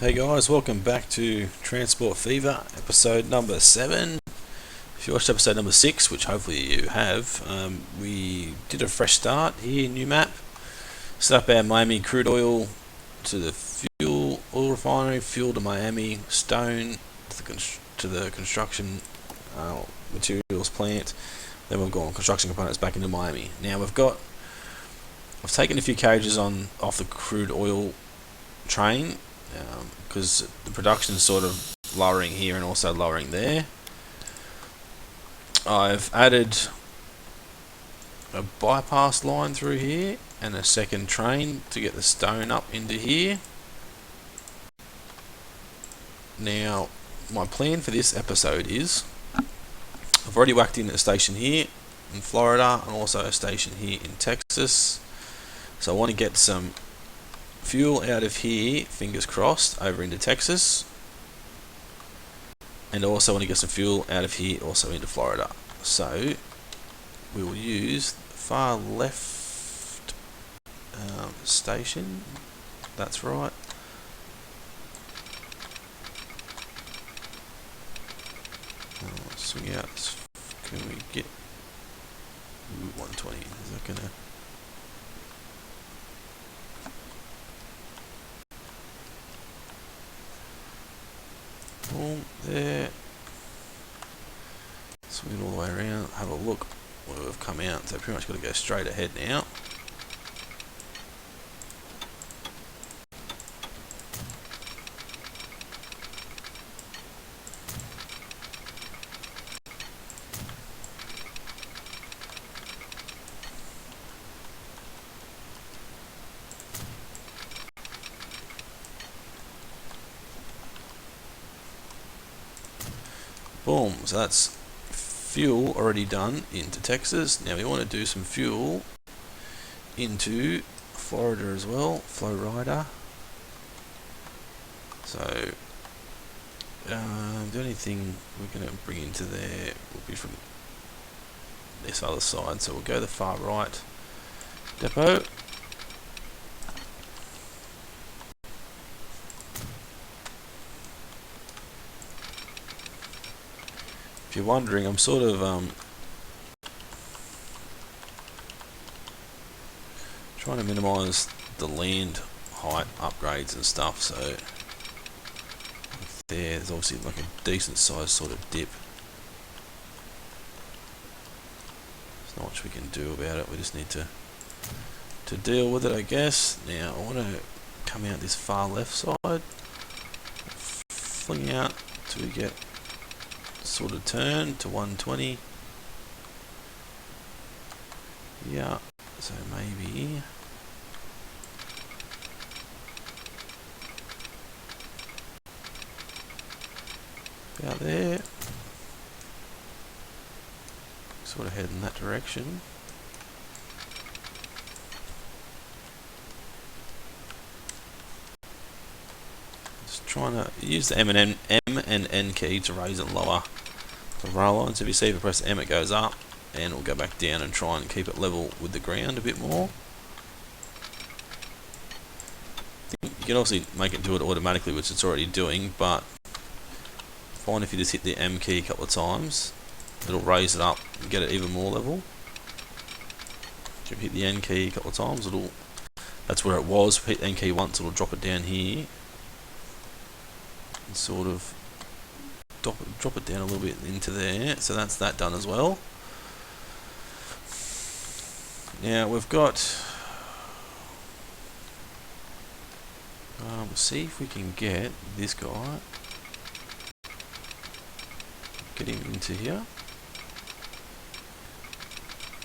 Hey guys, welcome back to Transport Fever, episode number 7. If you watched episode number 6, which hopefully you have, we did a fresh start here, new map. Set up our Miami crude oil to the oil refinery, fuel to Miami, stone to the construction materials plant. Then we've gone construction components back into Miami. Now I've taken a few carriages off the crude oil train, because the production is sort of lowering here and also lowering there. I've added a bypass line through here and a second train to get the stone up into here. Now, my plan for this episode is I've already whacked in a station here in Florida and also a station here in Texas. So I want to get some fuel out of here, fingers crossed, over into Texas, and also want to get some fuel out of here also into Florida. So we will use the far left station, that's right. Swing out, can we get 120, is that gonna... Boom, there. Swing it all the way around, have a look where we've come out. So pretty much got to go straight ahead now. Boom, so that's fuel already done into Texas. Now we want to do some fuel into Florida as well, flow rider. So the only thing we're going to bring into there will be from this other side. So we'll go the far right depot. If you're wondering, I'm sort of trying to minimise the land height upgrades and stuff, so there's obviously like a decent sized sort of dip. There's not much we can do about it, we just need to deal with it, I guess. Now I want to come out this far left side, fling out till we get sort of turn to 120. Yeah, so maybe about there. Sort of head in that direction. Just trying to use the M and N key to raise and lower the rail lines. If you see, if I press M, it goes up, and it'll go back down and try and keep it level with the ground a bit more. You can also make it do it automatically, which it's already doing, but find if you just hit the M key a couple of times, it'll raise it up and get it even more level. If you hit the N key a couple of times, that's where it was. Hit the N key once, it'll drop it down here and sort of drop it down a little bit into there. So that's that done as well. Now we've got we'll see if we can get this guy, get him into here.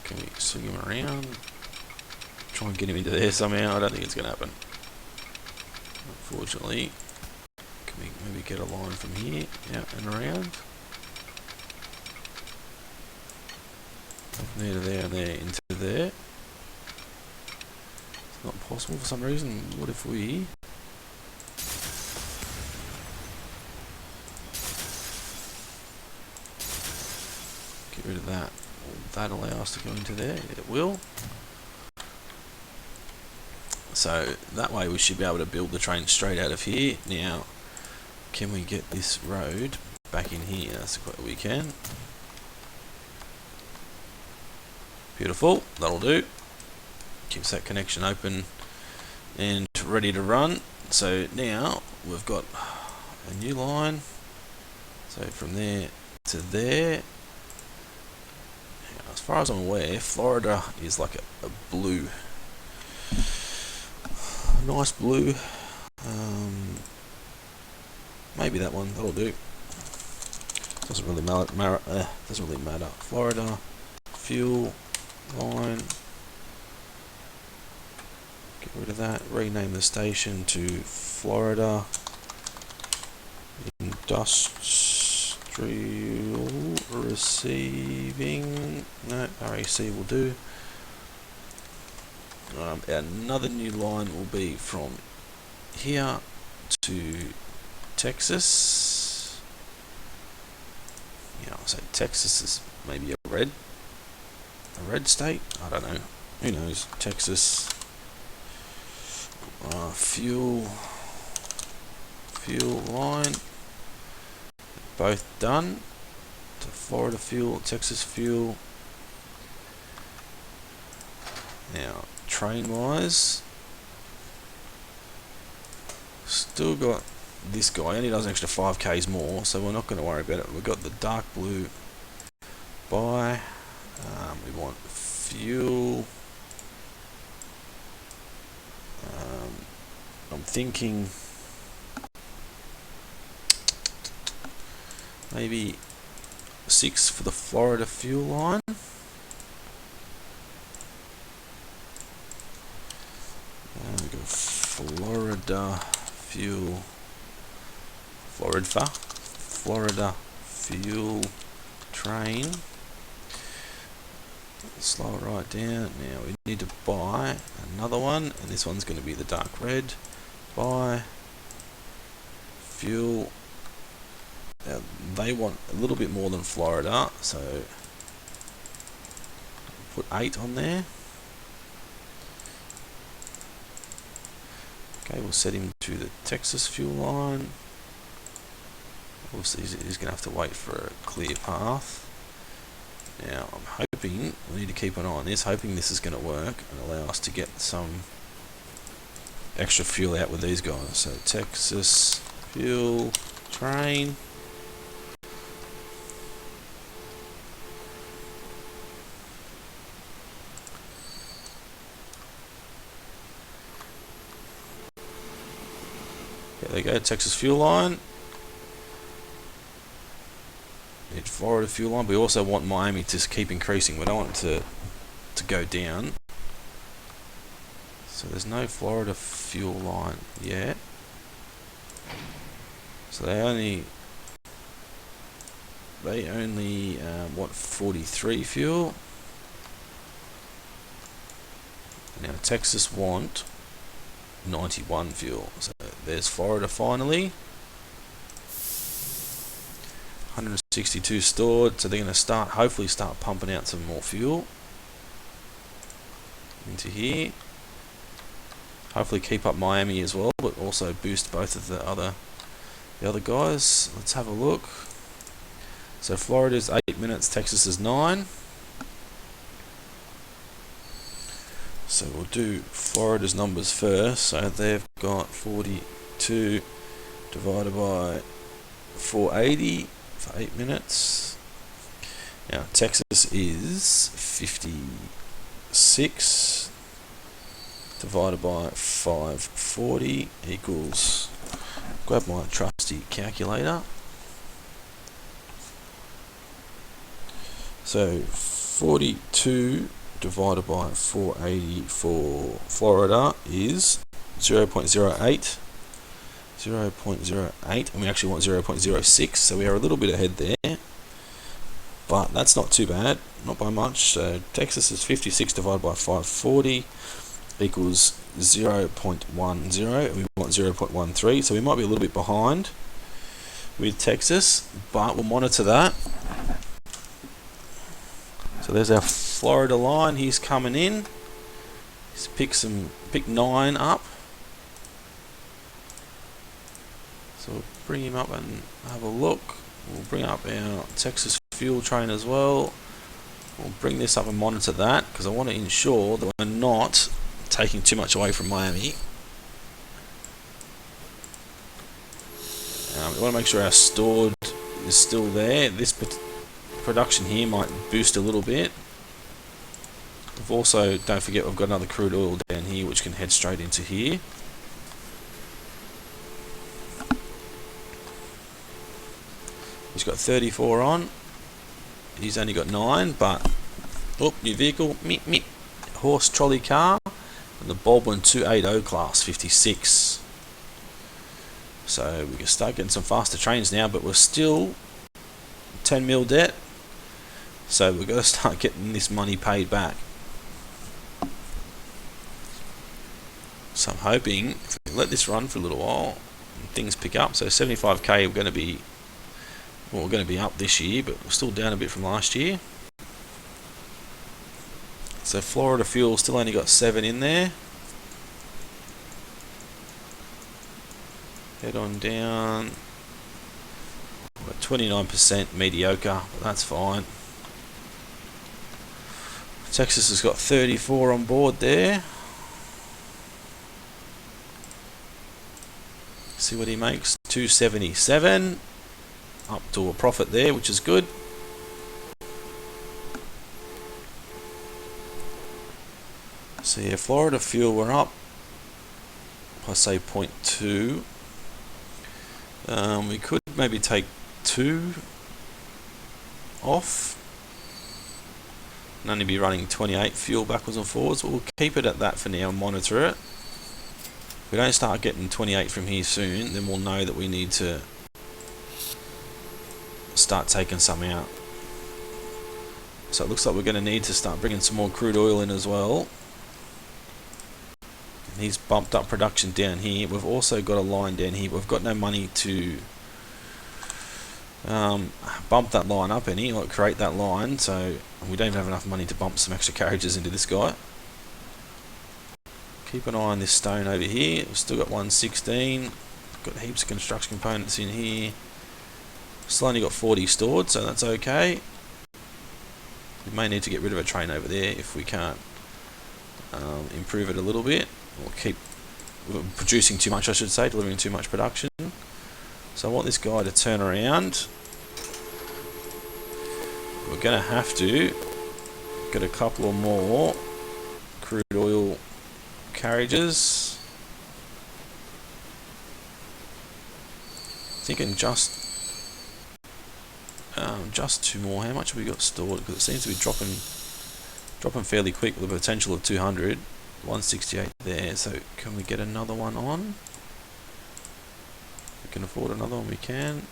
Can we swing him around, try and get him into there somehow? I don't think it's going to happen, unfortunately. Can we maybe get a line from here out and around? From there to there and there into there. It's not possible for some reason. What if we get rid of that? Will that allow us to go into there? It will. So that way we should be able to build the train straight out of here. Now, can we get this road back in here? That's what we can. Beautiful, that'll do. Keeps that connection open and ready to run. So now we've got a new line. So from there to there. Now, as far as I'm aware, Florida is like a blue. Nice blue. Maybe that one, that'll do. Doesn't really matter. Florida, fuel, line. Get rid of that. Rename the station to Florida Industrial Receiving. No, RAC will do. Another new line will be from here to Texas. Yeah, I'll say Texas is maybe a red state. I don't know. Who knows? Texas. Fuel line. Both done. To Florida fuel, Texas fuel. Now, train wise, still got this guy. Only does an extra 5k's more, so we're not going to worry about it. We've got the dark blue buy. We want fuel. I'm thinking maybe 6 for the Florida fuel line. We go Florida fuel. Florida fuel train. Slow it right down. Now we need to buy another one, and this one's going to be the dark red. Buy fuel. Now they want a little bit more than Florida, so put 8 on there. Okay, we'll set him to the Texas fuel line. Obviously he's going to have to wait for a clear path. Now I'm hoping, we need to keep an eye on this, hoping this is going to work and allow us to get some extra fuel out with these guys. So Texas fuel train. There we go, Texas fuel line. Need Florida fuel line. We also want Miami to keep increasing. We don't want it to go down. So there's no Florida fuel line yet. So they only want 43 fuel. Now Texas want 91 fuel. So there's Florida finally. 162 stored, so they're going to hopefully start pumping out some more fuel into here. Hopefully keep up Miami as well, but also boost both of the other guys. Let's have a look. So Florida's 8 minutes, Texas is 9. So we'll do Florida's numbers first. So they've got 42 divided by 480 for 8 minutes. Now Texas is 56 divided by 540 equals, grab my trusty calculator. So 42 divided by 480 for Florida is 0.08. 0.08, and we actually want 0.06, so we are a little bit ahead there, but that's not too bad, not by much. So Texas is 56 divided by 540 equals 0.10, and we want 0.13, so we might be a little bit behind with Texas, but we'll monitor that. So there's our Florida line. He's coming in. Just pick 9 up. So we'll bring him up and have a look. We'll bring up our Texas fuel train as well. We'll bring this up and monitor that because I want to ensure that we're not taking too much away from Miami. We want to make sure our stored is still there. This production here might boost a little bit. We've also, don't forget, we've got another crude oil down here which can head straight into here. He's got 34 on. He's only got 9, but new vehicle, horse trolley car, and the Baldwin 280 class 56. So we can start getting some faster trains now, but we're still 10 mil debt. So we've got to start getting this money paid back. So I'm hoping if we let this run for a little while, things pick up. So 75k we're going to be up this year, but we're still down a bit from last year. So Florida Fuel still only got 7 in there. Head on down. 29% mediocre, but that's fine. Texas has got 34 on board there. See what he makes. 277. Up to a profit there, which is good. So yeah, Florida Fuel, we're up, I say 0.2. We could maybe take 2 off and only be running 28 fuel backwards and forwards, but we'll keep it at that for now and monitor it. If we don't start getting 28 from here soon, then we'll know that we need to start taking some out. So it looks like we're going to need to start bringing some more crude oil in as well. And he's bumped up production down here. We've also got a line down here. We've got no money to bump that line up any, or create that line, so we don't even have enough money to bump some extra carriages into this guy. Keep an eye on this stone over here. We've still got 116. Got heaps of construction components in here. Still only got 40 stored, so that's okay. We may need to get rid of a train over there if we can't improve it a little bit, or keep producing too much, I should say, delivering too much production. So I want this guy to turn around. We're going to have to get a couple of more crude oil carriages. Thinking just 2 more. How much have we got stored? Because it seems to be dropping fairly quick with a potential of 200. 168 there. So can we get another one on? If we can afford another one, we can.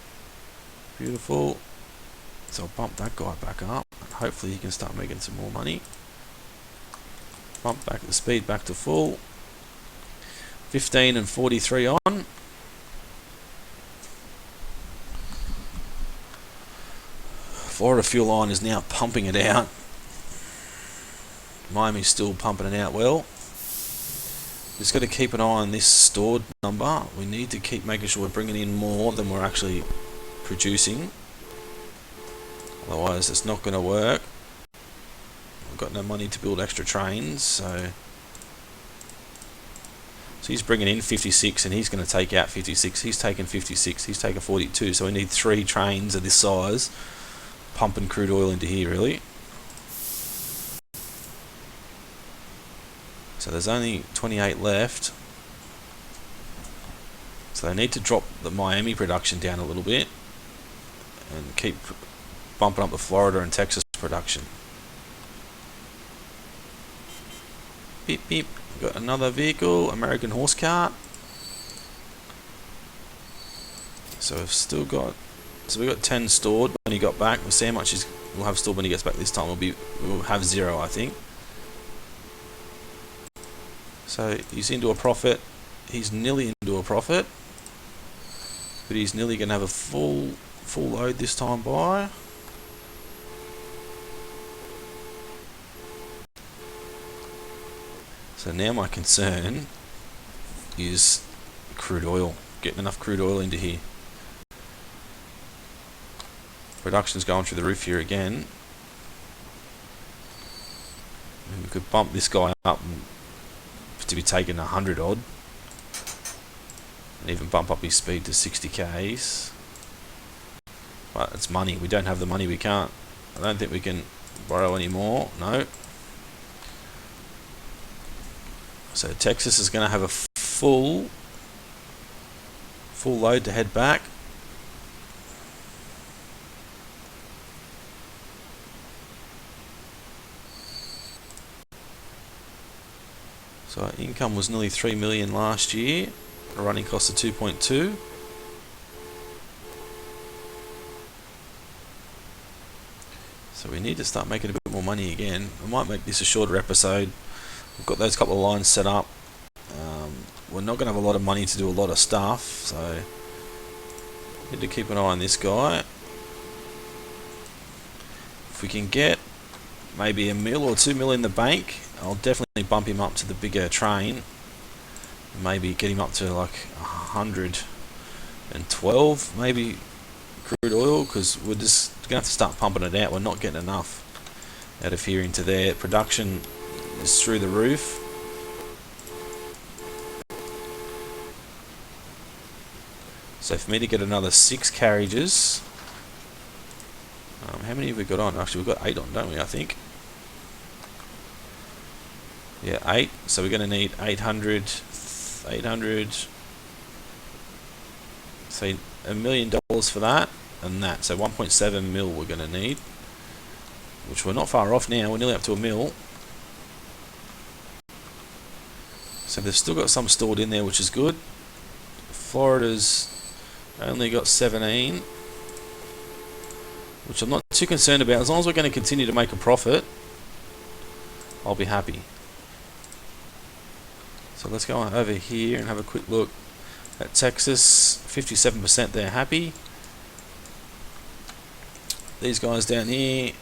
Beautiful. So I'll bump that guy back up. And hopefully he can start making some more money. Bump back the speed back to full. 15 and 43 on. Florida Fuel line is now pumping it out. Miami's still pumping it out well. Just got to keep an eye on this stored number. We need to keep making sure we're bringing in more than we're actually producing. Otherwise it's not going to work. We've got no money to build extra trains, so he's bringing in 56 and he's going to take out 56. He's taking 56. He's taking 42. So we need 3 trains of this size pumping crude oil into here, really. So there's only 28 left. So they need to drop the Miami production down a little bit and keep bumping up the Florida and Texas production. Beep beep. We've got another vehicle, American horse cart. So we've still got, we've got 10 stored when he got back. We'll see how much we'll have stored when he gets back this time. We'll have 0, I think. So he's into a profit. He's nearly into a profit, but he's nearly going to have a full load this time by. So So now my concern is crude oil, getting enough crude oil into here. Production's going through the roof here again. And we could bump this guy up to be taking 100 odd, and even bump up his speed to 60 k's. But it's money. We don't have the money. We can't. I don't think we can borrow any more. No. So Texas is going to have a full load to head back. So our income was nearly 3 million last year. A running cost of 2.2. So we need to start making a bit more money again. I might make this a shorter episode. We've got those couple of lines set up. We're not going to have a lot of money to do a lot of stuff, so need to keep an eye on this guy. If we can get maybe $1 mil or $2 mil in the bank, I'll definitely bump him up to the bigger train. Maybe get him up to like 112, maybe, crude oil, because we're just going to have to start pumping it out. We're not getting enough out of here into there. Production is through the roof. So for me to get another 6 carriages, how many have we got on? Actually, we've got 8 on, don't we, I think? Yeah, 8. So we're going to need 800, say $1 million for that and that. So 1.7 mil we're going to need, which we're not far off now. We're nearly up to $1 mil. So they've still got some stored in there, which is good. Florida's only got 17, which I'm not too concerned about. As long as we're going to continue to make a profit, I'll be happy. So let's go over here and have a quick look at Texas. 57% they're happy. These guys down here,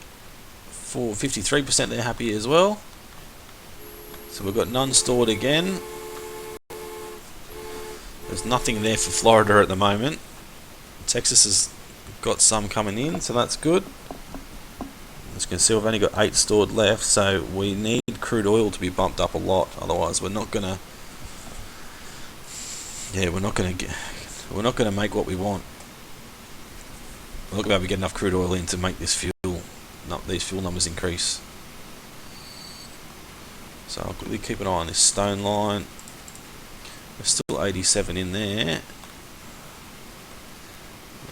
for 53% they're happy as well. So we've got none stored again. There's nothing there for Florida at the moment. Texas has got some coming in, so that's good. As you can see, we've only got 8 stored left, so we need crude oil to be bumped up a lot. Otherwise, we're not gonna. Yeah, we're not gonna make what we want. We're not gonna be able to get enough crude oil in to make this fuel, these fuel numbers increase. So I'll quickly keep an eye on this stone line. There's still 87 in there.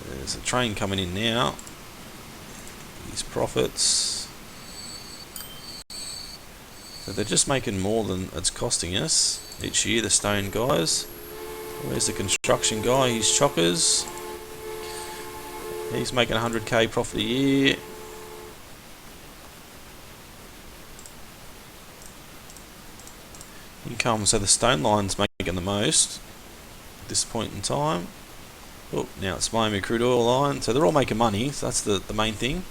There's a train coming in now. These profits. So they're just making more than it's costing us each year, the stone guys. Where's the construction guy? He's chockers. He's making 100k profit a year. Income, so the stone line's making the most at this point in time. Oh, now it's Miami crude oil line. So they're all making money, so that's the main thing.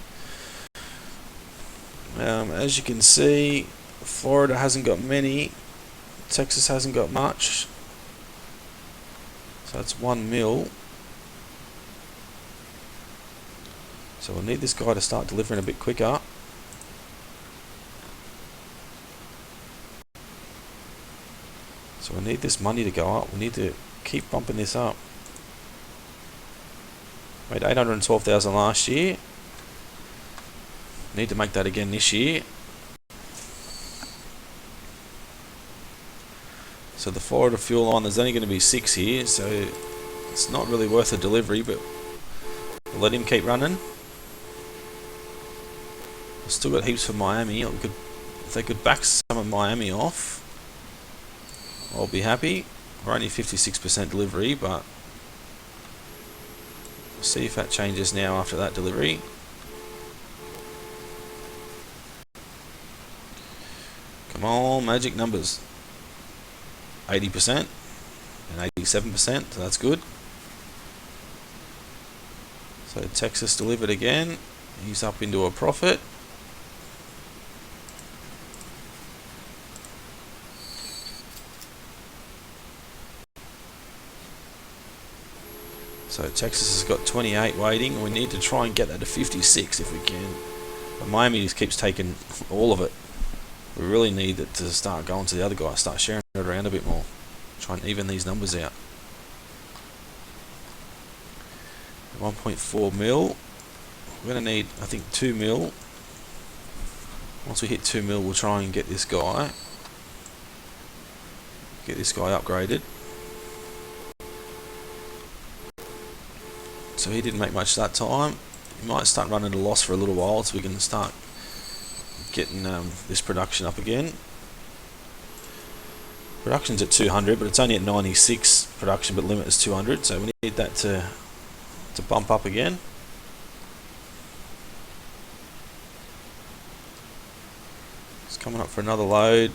As you can see, Florida hasn't got many. Texas hasn't got much. So it's 1 mil. So we'll need this guy to start delivering a bit quicker. So we need this money to go up. We need to keep bumping this up. Made 812,000 last year. Need to make that again this year. So the Florida fuel line, there's only going to be 6 here, so it's not really worth a delivery, but we'll let him keep running. We've still got heaps for Miami. If they could back some of Miami off, I'll be happy. We're only 56% delivery, but we'll see if that changes now after that delivery. Come on, magic numbers. 80% and 87%, so that's good. So Texas delivered again. He's up into a profit. So Texas has got 28 waiting, and we need to try and get that to 56 if we can. But Miami just keeps taking all of it. We really need it to start going to the other guy, start sharing it around a bit more. Try and even these numbers out. 1.4 mil. We're going to need, I think, 2 mil. Once we hit 2 mil, we'll try and get this guy upgraded. So he didn't make much that time. He might start running at a loss for a little while, so we can start getting this production up again. Production's at 200, but it's only at 96 production, but limit is 200, so we need that to bump up again. It's coming up for another load.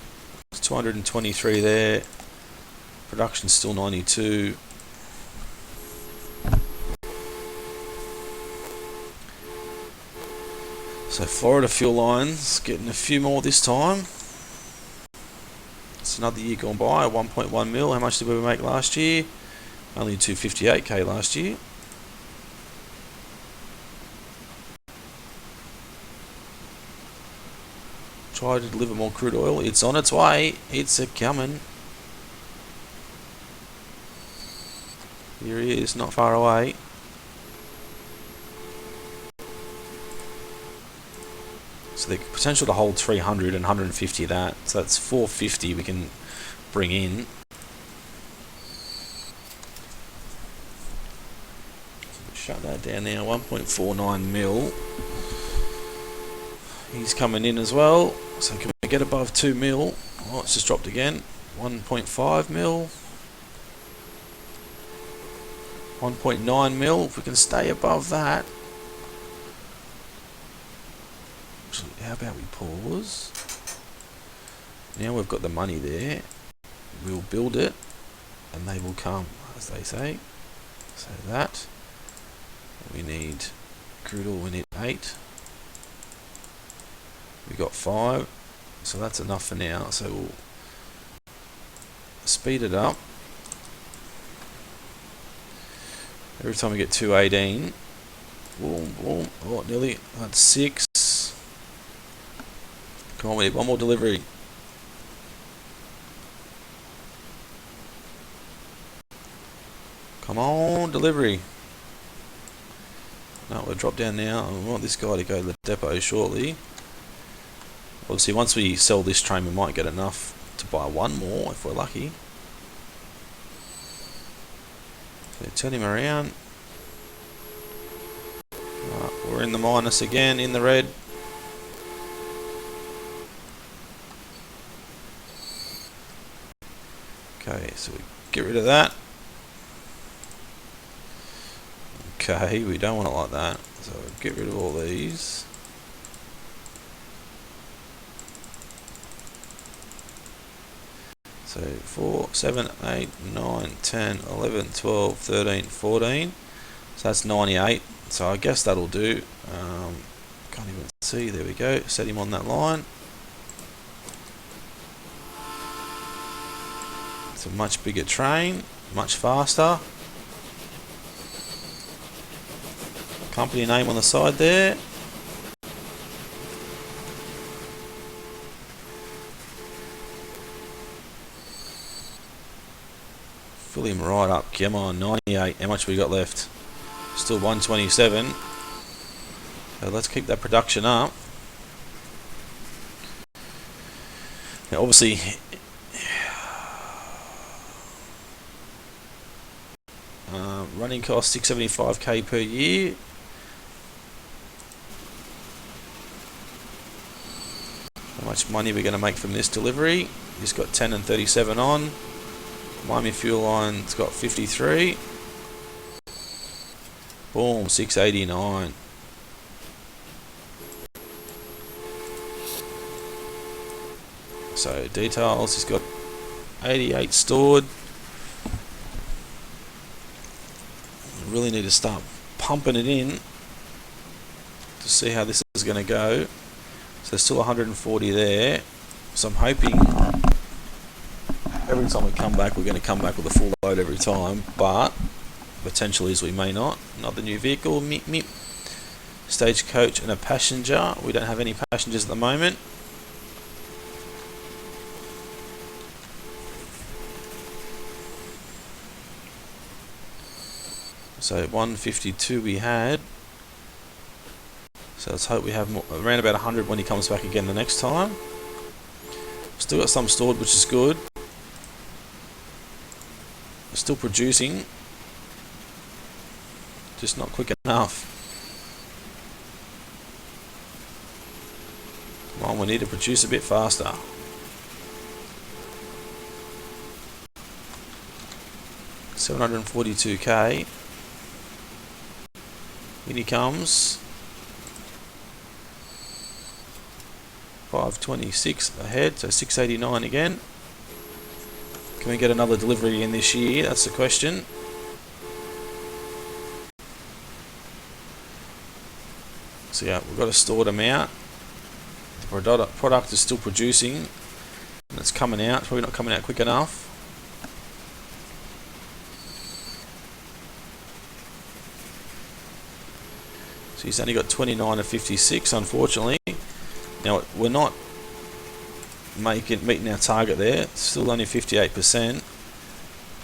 It's 223 there. Production's still 92. So Florida fuel lines getting a few more this time. It's another year gone by. 1.1 mil. How much did we make last year? Only 258k last year. Try to deliver more crude oil. It's on its way. It's a coming. Here he is, not far away. So the potential to hold 300 and 150 of that. So that's 450 we can bring in. Shut that down now. 1.49 mil. He's coming in as well. So can we get above 2 mil? Oh, it's just dropped again. 1.5 mil. 1.9 mil. If we can stay above that. How about we pause? Now we've got the money there. We'll build it and they will come, as they say. So that. We need crude oil, we need 8. We got 5. So that's enough for now. So we'll speed it up. Every time we get 218. Boom, boom. Oh, nearly. That's 6. Come on, we need one more delivery. Come on, delivery. No, we'll drop down now. I want this guy to go to the depot shortly. Obviously, once we sell this train, we might get enough to buy one more if we're lucky. So turn him around. We're in the minus again, in the red. Okay, so we get rid of that. Okay, we don't want it like that. So get rid of all these. So 4, 7, 8, 9, 10, 11, 12, 13, 14. So that's 98. So I guess that'll do. Can't even see. There we go. Set him on that line. It's a much bigger train, much faster. Company name on the side there. Fill him right up. Come on, 98. How much we got left? Still 127. So let's keep that production up. Now obviously running cost 675k per year. How much money we're going to make from this delivery? He's got 10 and 37 on. Miami fuel line's got 53. Boom, 689. So details, he's got 88 stored. Really need to start pumping it in to see how this is going to go. So there's still 140 there. So I'm hoping every time we come back, we're going to come back with a full load every time. But potential is we may not. Another new vehicle, meep meep. Stagecoach and a passenger. We don't have any passengers at the moment. So 152 we had. So let's hope we have more, around about 100 when he comes back again the next time. Still got some stored, which is good. Still producing. Just not quick enough. Come on, we need to produce a bit faster. $742K. In he comes. 526 ahead, so 689 again. Can we get another delivery in this year? That's the question. So yeah, we've got a stored amount. The product is still producing, and it's coming out. Probably not coming out quick enough. So he's only got 29 of 56, unfortunately. Now we're not meeting our target there. It's still only 58%,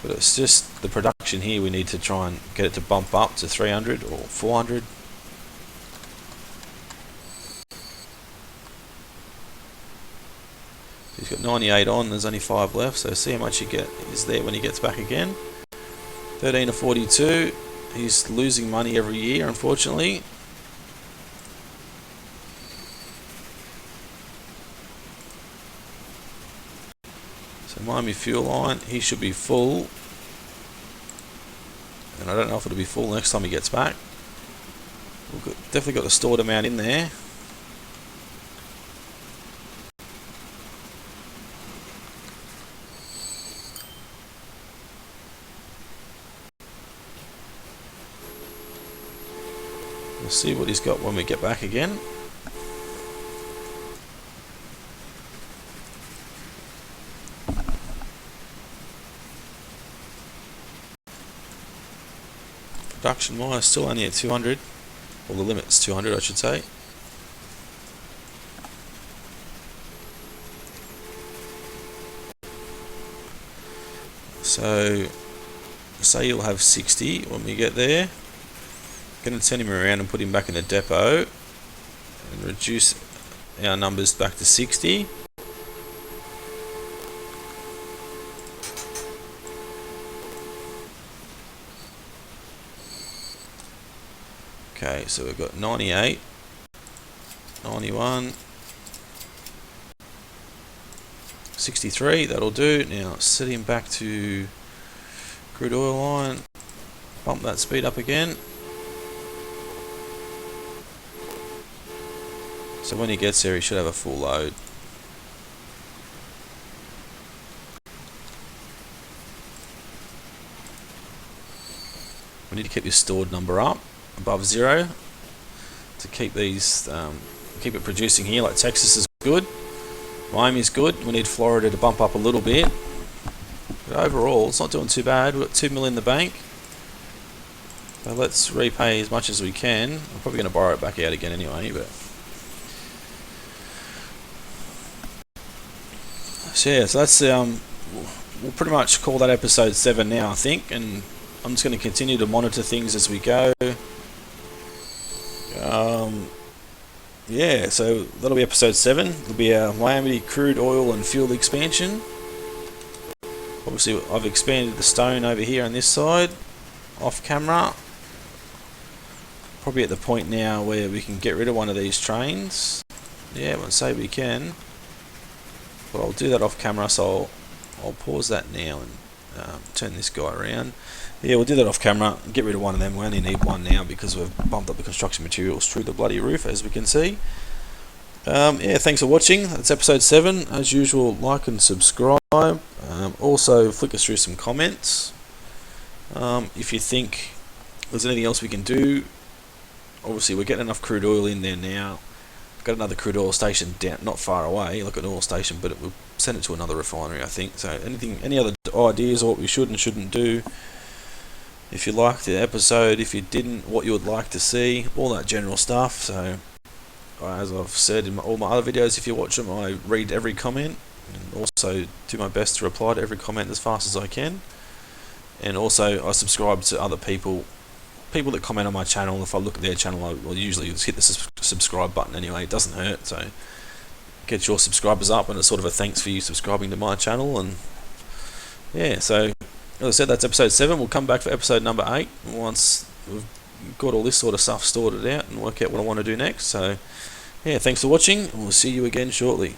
but it's just the production here. We need to try and get it to bump up to 300 or 400. He's got 98 on. There's only 5 left. So see how much he is there when he gets back again. 13 of 42. He's losing money every year, unfortunately. So Miami fuel line, he should be full, and I don't know if it'll be full next time he gets back. We've definitely got the stored amount in there. We'll see what he's got when we get back again. Production wise, still only at 200, or the limit's 200 I should say. So say you'll have 60 when we get there. Going to send him around and put him back in the depot and reduce our numbers back to 60. Okay, so we've got 98, 91, 63, that'll do. Now set him back to crude oil line, bump that speed up again. So when he gets there, he should have a full load. We need to keep this stored number up above 0 to keep these keep it producing here. Like Texas is good, Miami's good. We need Florida to bump up a little bit, but overall it's not doing too bad. We've got $2 million in the bank, so let's repay as much as we can. I'm probably going to borrow it back out again anyway, but so yeah, so that's we'll pretty much call that episode 7 now, I think, and I'm just going to continue to monitor things as we go. Yeah, so that'll be episode 7. It'll be a Miami crude oil and fuel expansion. Obviously, I've expanded the stone over here on this side, off camera. Probably at the point now where we can get rid of one of these trains. Yeah, I'd say we can. But I'll do that off camera, so I'll pause that now and turn this guy around. Yeah, we'll do that off camera, get rid of one of them. We only need one now because we've bumped up the construction materials through the bloody roof, as we can see. Yeah, thanks for watching. That's episode 7. As usual, like and subscribe. Also, flick us through some comments. If you think there's anything else we can do. Obviously, we're getting enough crude oil in there now. Got another crude oil station down, not far away, like an oil station, but we'll send it to another refinery, I think. So, any other ideas or what we should and shouldn't do? if you liked the episode, if you didn't, what you would like to see, all that general stuff. So as I've said in all my other videos, if you watch them, I read every comment and also do my best to reply to every comment as fast as I can. And also I subscribe to other people that comment on my channel. If I look at their channel, I will usually just hit the subscribe button anyway. It doesn't hurt, so get your subscribers up, and it's sort of a thanks for you subscribing to my channel. And yeah, so as I said, that's episode 7. We'll come back for episode number 8 once we've got all this sort of stuff sorted out and work out what I want to do next. So yeah, thanks for watching, and we'll see you again shortly.